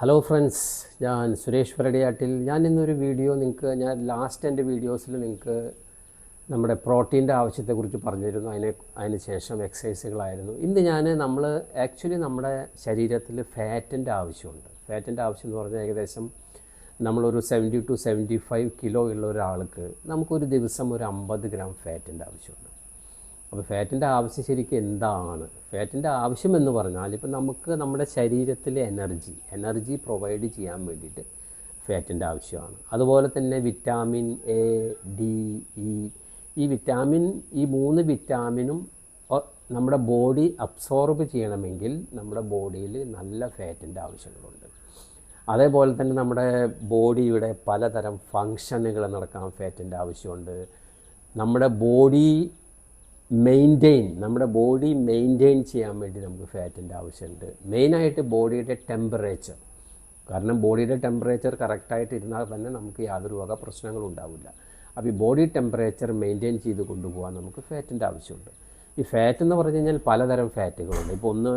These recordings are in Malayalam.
ഹലോ ഫ്രണ്ട്സ്, ഞാൻ സുരേഷ് പരടിയാട്ടിൽ. ഞാൻ ഇന്നൊരു വീഡിയോ ഞാൻ ലാസ്റ്റ് എൻ്റെ വീഡിയോസിൽ നിങ്ങൾക്ക് നമ്മുടെ പ്രോട്ടീൻ്റെ ആവശ്യത്തെക്കുറിച്ച് പറഞ്ഞിരുന്നു. അതിന് ശേഷം എക്സസൈസുകളായിരുന്നു. ഇന്ന് ആക്ച്വലി നമ്മുടെ ശരീരത്തിൽ ഫാറ്റിൻ്റെ ആവശ്യമുണ്ട്. ഫാറ്റിൻ്റെ ആവശ്യം എന്ന് പറഞ്ഞാൽ ഏകദേശം നമ്മളൊരു 70 to 75 കിലോ ഉള്ള ഒരാൾക്ക് നമുക്കൊരു ദിവസം ഒരു 50 ഗ്രാം ഫാറ്റിൻ്റെ ആവശ്യമുണ്ട്. അപ്പോൾ ഫാറ്റിൻ്റെ ആവശ്യം ശരിക്കും എന്താണ്? ഫാറ്റിൻ്റെ ആവശ്യമെന്ന് പറഞ്ഞാൽ ഇപ്പോൾ നമുക്ക് നമ്മുടെ ശരീരത്തിലെ എനർജി പ്രൊവൈഡ് ചെയ്യാൻ വേണ്ടിയിട്ട് ഫാറ്റിൻ്റെ ആവശ്യമാണ്. അതുപോലെ തന്നെ വിറ്റാമിൻ എ, ഡി, ഇ, ഈ 3 വിറ്റാമിനും നമ്മുടെ ബോഡി അബ്സോർബ് ചെയ്യണമെങ്കിൽ നമ്മുടെ ബോഡിയിൽ നല്ല ഫാറ്റിൻ്റെ ആവശ്യങ്ങളുണ്ട്. അതേപോലെ തന്നെ നമ്മുടെ ബോഡിയുടെ പലതരം ഫങ്ഷനുകൾ നടക്കാൻ ഫാറ്റിൻ്റെ ആവശ്യമുണ്ട്. നമ്മുടെ ബോഡി മെയിൻറ്റെയിൻ ചെയ്യാൻ വേണ്ടി നമുക്ക് ഫാറ്റിൻ്റെ ആവശ്യമുണ്ട്. മെയിനായിട്ട് ബോഡിയുടെ ടെമ്പറേച്ചർ. കാരണം ബോഡിയുടെ ടെമ്പറേച്ചർ കറക്റ്റായിട്ട് ഇരുന്നാൽ തന്നെ നമുക്ക് യാതൊരു വക പ്രശ്നങ്ങളും ഉണ്ടാവില്ല. അപ്പോൾ ഈ ബോഡി ടെമ്പറേച്ചർ മെയിൻറ്റെയിൻ ചെയ്ത് കൊണ്ടുപോകാൻ നമുക്ക് ഫാറ്റിൻ്റെ ആവശ്യമുണ്ട്. ഈ ഫാറ്റ് എന്ന് പറഞ്ഞു കഴിഞ്ഞാൽ പലതരം ഫാറ്റുകളുണ്ട്. ഇപ്പോൾ ഒന്ന്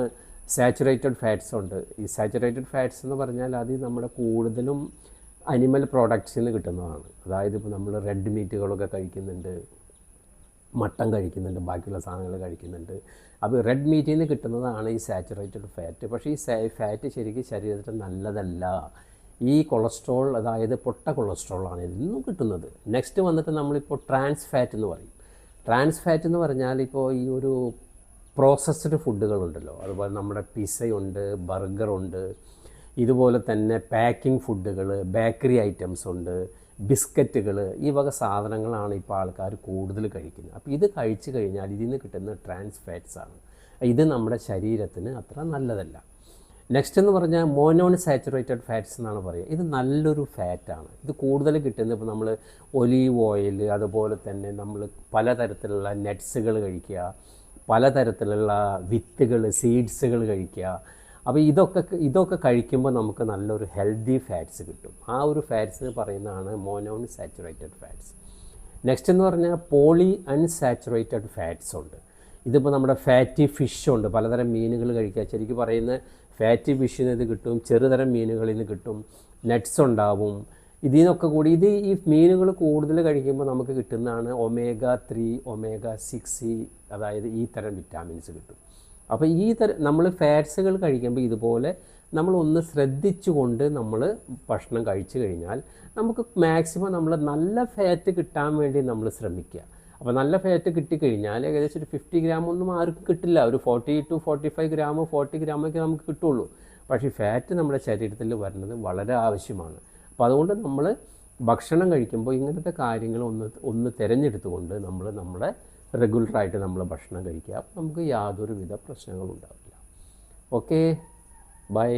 സാച്ചുറേറ്റഡ് ഫാറ്റ്സ് ഉണ്ട്. ഈ സാച്ചുറേറ്റഡ് ഫാറ്റ്സ് എന്ന് പറഞ്ഞാൽ അത് നമ്മുടെ കൂടുതലും അനിമൽ പ്രോഡക്ട്സിൽ നിന്ന് കിട്ടുന്നതാണ്. അതായത് ഇപ്പോൾ നമ്മൾ റെഡ് മീറ്റുകളൊക്കെ കഴിക്കുന്നുണ്ട്, മട്ടൻ കഴിക്കുന്നുണ്ട്, ബാക്കിയുള്ള സാധനങ്ങൾ കഴിക്കുന്നുണ്ട്. അപ്പോൾ റെഡ് മീറ്റിൽ നിന്ന് കിട്ടുന്നതാണ് ഈ സാച്ചുറേറ്റഡ് ഫാറ്റ്. പക്ഷേ ഈ ഫാറ്റ് ശരിക്കും ശരീരത്തിന് നല്ലതല്ല. ഈ കൊളസ്ട്രോൾ, അതായത് പൊട്ട കൊളസ്ട്രോളാണ് ഇതിൽ നിന്നും കിട്ടുന്നത്. നെക്സ്റ്റ് വന്നിട്ട് നമ്മളിപ്പോൾ ട്രാൻസ് ഫാറ്റ് എന്ന് പറയും. ട്രാൻസ് ഫാറ്റ് എന്ന് പറഞ്ഞാൽ ഇപ്പോൾ ഈ ഒരു പ്രോസസ്ഡ് ഫുഡുകളുണ്ടല്ലോ, അതുപോലെ നമ്മുടെ പിസയുണ്ട്, ബർഗറുണ്ട്, ഇതുപോലെ തന്നെ പാക്കിംഗ് ഫുഡുകൾ, ബേക്കറി ഐറ്റംസ് ഉണ്ട്, ബിസ്ക്കറ്റുകൾ, ഈ വക സാധനങ്ങളാണ് ഇപ്പോൾ ആൾക്കാർ കൂടുതൽ കഴിക്കുന്നത്. അപ്പോൾ ഇത് കഴിച്ചു കഴിഞ്ഞാൽ ഇതിൽ നിന്ന് കിട്ടുന്ന ട്രാൻസ് ഫാറ്റ്സ് ആണ്. ഇത് നമ്മുടെ ശരീരത്തിന് അത്ര നല്ലതല്ല. നെക്സ്റ്റ് എന്ന് പറഞ്ഞാൽ മോനോ സാച്ചുറേറ്റഡ് ഫാറ്റ്സ് എന്നാണ് പറയുക. ഇത് നല്ലൊരു ഫാറ്റാണ്. ഇത് കൂടുതൽ കിട്ടുന്നത് ഇപ്പോൾ നമ്മൾ ഒലീവ് ഓയിൽ, അതുപോലെ തന്നെ നമ്മൾ പലതരത്തിലുള്ള നട്ട്സുകൾ കഴിക്കുക, പലതരത്തിലുള്ള വിത്തുകൾ, സീഡ്സുകൾ കഴിക്കുക. അപ്പോൾ ഇതൊക്കെ കഴിക്കുമ്പോൾ നമുക്ക് നല്ലൊരു ഹെൽത്തി ഫാറ്റ്സ് കിട്ടും. ആ ഒരു ഫാറ്റ്സ് പറയുന്നതാണ് മോനോ സാച്ചുറേറ്റഡ് ഫാറ്റ്സ്. നെക്സ്റ്റ് എന്ന് പറഞ്ഞാൽ പോളി അൺസാച്ചുറേറ്റഡ് ഫാറ്റ്സ് ഉണ്ട്. ഇതിപ്പോൾ നമ്മുടെ ഫാറ്റി ഫിഷ് ഉണ്ട്. പലതരം മീനുകൾ കഴിക്കുക. ശരിക്കും പറയുന്ന ഫാറ്റി ഫിഷിൽ നിന്ന് ഇത് കിട്ടും, ചെറുതരം മീനുകളിൽ നിന്ന് കിട്ടും, നട്ട്സ് ഉണ്ടാവും. ഇതിനൊക്കെ കൂടി ഈ മീനുകൾ കൂടുതൽ കഴിക്കുമ്പോൾ നമുക്ക് കിട്ടുന്നതാണ് omega-3, omega-6, അതായത് ഈ തരം വിറ്റാമിൻസ് കിട്ടും. അപ്പോൾ നമ്മൾ ഫാറ്റ്സുകൾ കഴിക്കുമ്പോൾ ഇതുപോലെ നമ്മളൊന്ന് ശ്രദ്ധിച്ചുകൊണ്ട് നമ്മൾ ഭക്ഷണം കഴിച്ചു കഴിഞ്ഞാൽ നമുക്ക് മാക്സിമം നമ്മൾ നല്ല ഫാറ്റ് കിട്ടാൻ വേണ്ടി നമ്മൾ ശ്രമിക്കുക. അപ്പോൾ നല്ല ഫാറ്റ് കിട്ടിക്കഴിഞ്ഞാൽ ഏകദേശം ഒരു 50 ഗ്രാം ഒന്നും ആർക്കും കിട്ടില്ല. ഒരു 40 to 45 ഗ്രാമോ 40 ഗ്രാമൊക്കെ നമുക്ക് കിട്ടുള്ളൂ. പക്ഷേ ഫാറ്റ് നമ്മുടെ ശരീരത്തിൽ വരുന്നത് വളരെ ആവശ്യമാണ്. അപ്പോൾ അതുകൊണ്ട് നമ്മൾ ഭക്ഷണം കഴിക്കുമ്പോൾ ഇങ്ങനത്തെ കാര്യങ്ങൾ ഒന്ന് തിരഞ്ഞെടുത്തുകൊണ്ട് നമ്മുടെ റെഗുലറായിട്ട് നമ്മൾ ഭക്ഷണം കഴിക്കുക. നമുക്ക് യാതൊരുവിധ പ്രശ്നങ്ങളും ഉണ്ടാവില്ല. Okay, by.